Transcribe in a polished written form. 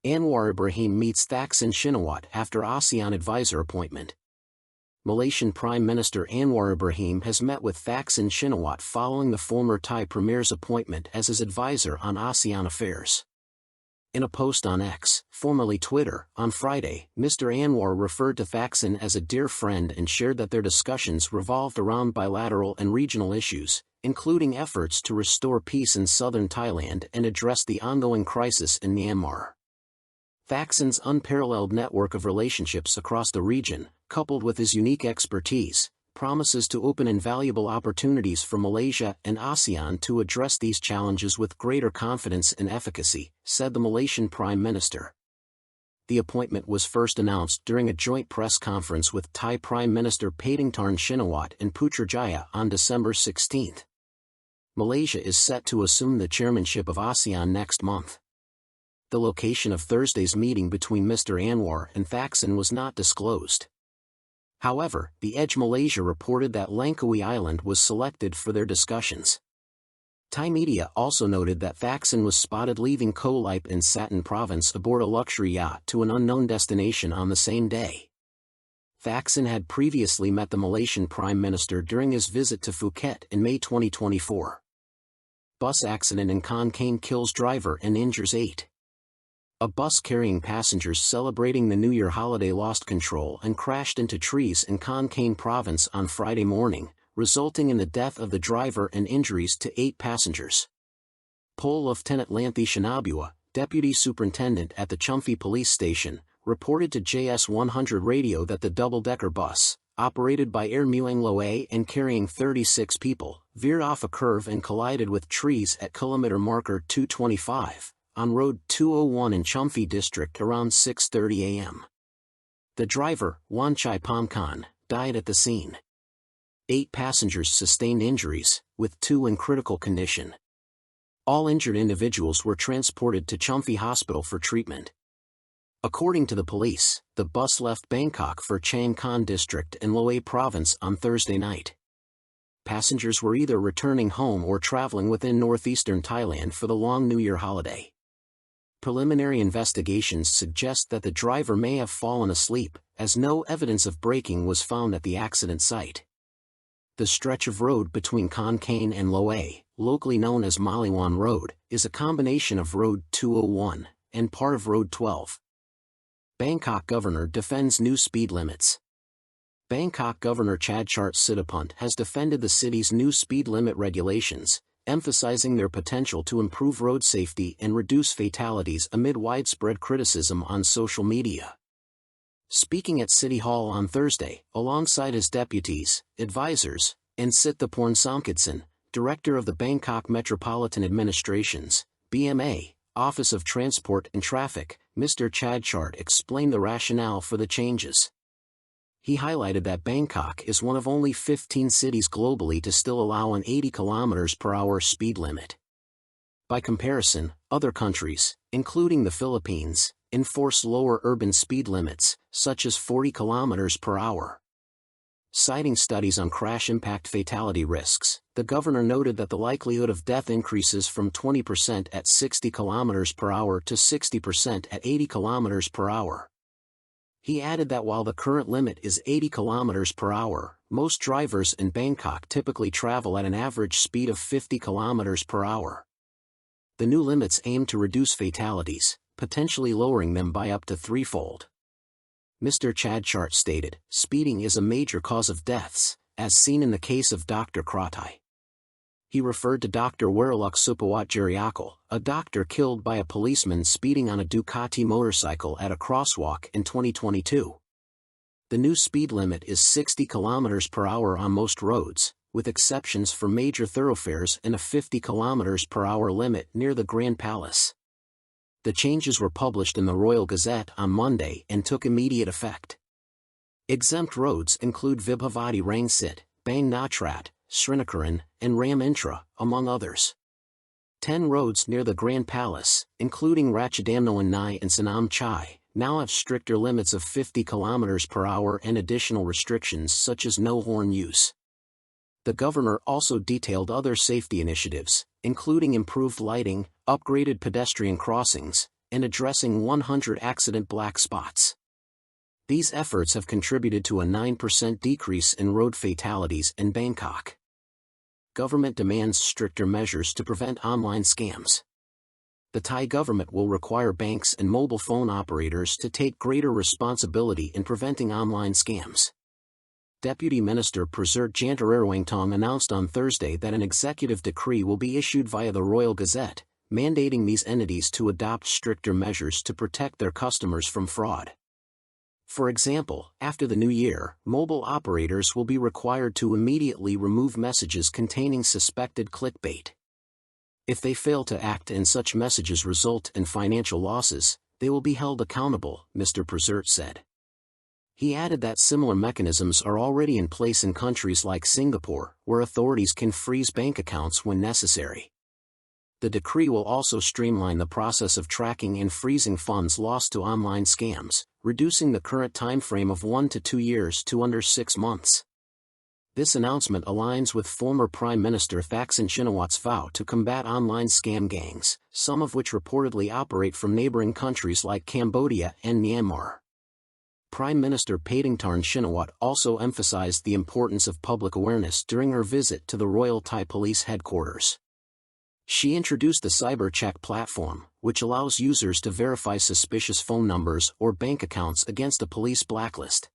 Anwar Ibrahim meets Thaksin Shinawatra after ASEAN advisor appointment. Malaysian Prime Minister Anwar Ibrahim has met with Thaksin Shinawatra following the former Thai Premier's appointment as his advisor on ASEAN affairs. In a post on X, formerly Twitter, on Friday, Mr. Anwar referred to Thaksin as a dear friend and shared that their discussions revolved around bilateral and regional issues, including efforts to restore peace in southern Thailand and address the ongoing crisis in Myanmar. Thaksin's unparalleled network of relationships across the region, coupled with his unique expertise, promises to open invaluable opportunities for Malaysia and ASEAN to address these challenges with greater confidence and efficacy, said the Malaysian Prime Minister. The appointment was first announced during a joint press conference with Thai Prime Minister Paetongtarn Shinawatra in Putrajaya on December 16. Malaysia is set to assume the chairmanship of ASEAN next month. The location of Thursday's meeting between Mr. Anwar and Thaksin was not disclosed. However, The Edge Malaysia reported that Langkawi Island was selected for their discussions. Thai media also noted that Thaksin was spotted leaving Koh Lipe in Satun province aboard a luxury yacht to an unknown destination on the same day. Thaksin had previously met the Malaysian Prime Minister during his visit to Phuket in May 2024. Bus accident in Khon Kaen kills driver and injures 8. A bus carrying passengers celebrating the New Year holiday lost control and crashed into trees in Khon Kaen province on Friday morning, resulting in the death of the driver and injuries to 8 passengers. Pol Lieutenant Lanthi Shinawatra, deputy superintendent at the Chumphi police station, reported to JS100 radio that the double-decker bus, operated by Air Muang Loe and carrying 36 people, veered off a curve and collided with trees at kilometer marker 225. On Road 201 in Chumphi district around 6:30 a.m. The driver, Wanchai Pomkan, died at the scene. 8 passengers sustained injuries, with 2 in critical condition. All injured individuals were transported to Chumphi Hospital for treatment. According to the police, the bus left Bangkok for Chang Khan district in Loei province on Thursday night. Passengers were either returning home or traveling within northeastern Thailand for the long New Year holiday. Preliminary investigations suggest that the driver may have fallen asleep, as no evidence of braking was found at the accident site. The stretch of road between Khon Kaen and Loei, locally known as Maliwan Road, is a combination of Road 201 and part of Road 12. Bangkok governor defends new speed limits. Bangkok Governor Chadchart Sittipunt has defended the city's new speed limit regulations, emphasizing their potential to improve road safety and reduce fatalities amid widespread criticism on social media. Speaking at City Hall on Thursday, alongside his deputies, advisors, and Sithiporn Somkidson, director of the Bangkok Metropolitan Administration's BMA, Office of Transport and Traffic, Mr. Chadchart explained the rationale for the changes. He highlighted that Bangkok is one of only 15 cities globally to still allow an 80 km/h speed limit. By comparison, other countries, including the Philippines, enforce lower urban speed limits, such as 40 km/h. Citing studies on crash impact fatality risks, the governor noted that the likelihood of death increases from 20% at 60 km/h to 60% at 80 km/h. He added that while the current limit is 80 km/h, most drivers in Bangkok typically travel at an average speed of 50 km/h. The new limits aim to reduce fatalities, potentially lowering them by up to threefold. Mr. Chadchart stated, speeding is a major cause of deaths, as seen in the case of Dr. Kratai. He referred to Dr. Weraluk Supawat Jariakal, a doctor killed by a policeman speeding on a Ducati motorcycle at a crosswalk in 2022. The new speed limit is 60 km/h on most roads, with exceptions for major thoroughfares and a 50 km/h limit near the Grand Palace. The changes were published in the Royal Gazette on Monday and took immediate effect. Exempt roads include Vibhavati Rangsit, Bang Natrat, Srinacaran, and Ram Intra, among others. 10 roads near the Grand Palace, including Ratchadamnoan Nai and Sanam Chai, now have stricter limits of 50 km/h and additional restrictions such as no horn use. The governor also detailed other safety initiatives, including improved lighting, upgraded pedestrian crossings, and addressing 100 accident black spots. These efforts have contributed to a 9% decrease in road fatalities in Bangkok. Government demands stricter measures to prevent online scams. The Thai government will require banks and mobile phone operators to take greater responsibility in preventing online scams. Deputy Minister Prasert Jantararwangtong announced on Thursday that an executive decree will be issued via the Royal Gazette, mandating these entities to adopt stricter measures to protect their customers from fraud. For example, after the new year, mobile operators will be required to immediately remove messages containing suspected clickbait. If they fail to act and such messages result in financial losses, they will be held accountable, Mr. Prasert said. He added that similar mechanisms are already in place in countries like Singapore, where authorities can freeze bank accounts when necessary. The decree will also streamline the process of tracking and freezing funds lost to online scams, reducing the current time frame of 1 to 2 years to under 6 months. This announcement aligns with former Prime Minister Thaksin Shinawatра's vow to combat online scam gangs, some of which reportedly operate from neighboring countries like Cambodia and Myanmar. Prime Minister Paetongtarn Shinawatra also emphasized the importance of public awareness during her visit to the Royal Thai Police headquarters. She introduced the Cyber Check platform, which allows users to verify suspicious phone numbers or bank accounts against a police blacklist.